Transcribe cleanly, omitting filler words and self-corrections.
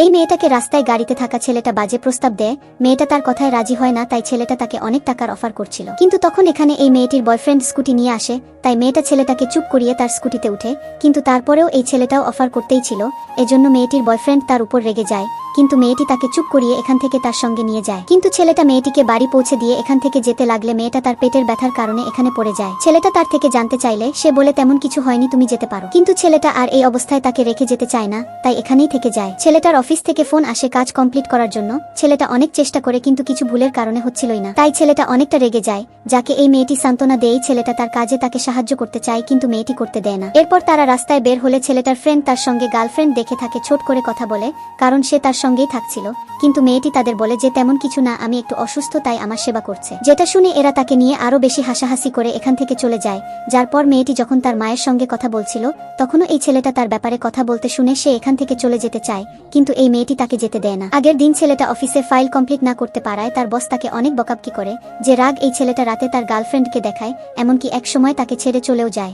এই মেয়েটাকে রাস্তায় গাড়িতে থাকা ছেলেটা বাজে প্রস্তাব দেয়। মেয়েটা তার কথায় রাজি হয় না, তাই ছেলেটা তাকে অনেক টাকার অফার করছিল। কিন্তু তখন এখানে এই মেয়েটির বয়ফ্রেন্ড স্কুটি নিয়ে আসে, তাই মেয়েটা ছেলেটাকে চুপ করিয়ে তার স্কুটিতে উঠে। কিন্তু তারপরেও এই ছেলেটাও অফার করতেই ছিল, এজন্য মেয়েটির বয়ফ্রেন্ড তার উপর রেগে যায়। কিন্তু মেয়েটি তাকে চুপ করিয়ে এখান থেকে তার সঙ্গে নিয়ে যায়। কিন্তু ছেলেটা মেয়েটিকে বাড়ি পৌঁছে দিয়ে এখান থেকে যেতে লাগলে মেয়েটা তার পেটের ব্যথার কারণে এখানে পড়ে যায়। ছেলেটা তার থেকে জানতে চাইলে সে বলে তেমন কিছু হয়নি, তুমি যেতে পারো। কিন্তু ছেলেটা আর এই অবস্থায় তাকে রেখে যেতে চায় না, তাই এখানেই থেকে যায়। ছেলেটার অফিস থেকে ফোন আসে কাজ কমপ্লিট করার জন্য। ছেলেটা অনেক চেষ্টা করে কিন্তু কিছু ভুলের কারণে হচ্ছিলই না, তাই ছেলেটা অনেকটা রেগে যায়। যাকে এই মেয়েটি সান্ত্বনা দেয়, ছেলেটা তার কাজে তাকে সাহায্য করতে চায় কিন্তু মেয়েটি করতে দেয় না। এরপর তারা রাস্তায় বের হলে ছেলেটার ফ্রেন্ড তার সঙ্গে গার্লফ্রেন্ড দেখে থাকে ছোট করে কথা বলে, কারণ সে তার সঙ্গেই থাকছিল। কিন্তু মেয়েটি তাদের বলে যে তেমন কিছু না, আমি একটু অসুস্থ তাই আমার সেবা করছে। যেটা শুনে এরা তাকে নিয়ে আরো বেশি হাসাহাসি করে এখান থেকে চলে যায়। যার পর মেয়েটি যখন তার মায়ের সঙ্গে কথা বলছিল, তখনও এই ছেলেটা তার ব্যাপারে কথা বলতে শুনে সে এখান থেকে চলে যেতে চায়, কিন্তু এই মেয়েটি তাকে যেতে দেয় না। আগের দিন ছেলেটা অফিসে ফাইল কমপ্লিট না করতে পারায় তার বস তাকে অনেক বকাবকি করে। যে রাগ এই ছেলেটা রাতে তার গার্লফ্রেন্ডকে দেখায়, এমনকি এক সময় তাকে ছেড়ে চলেও যায়।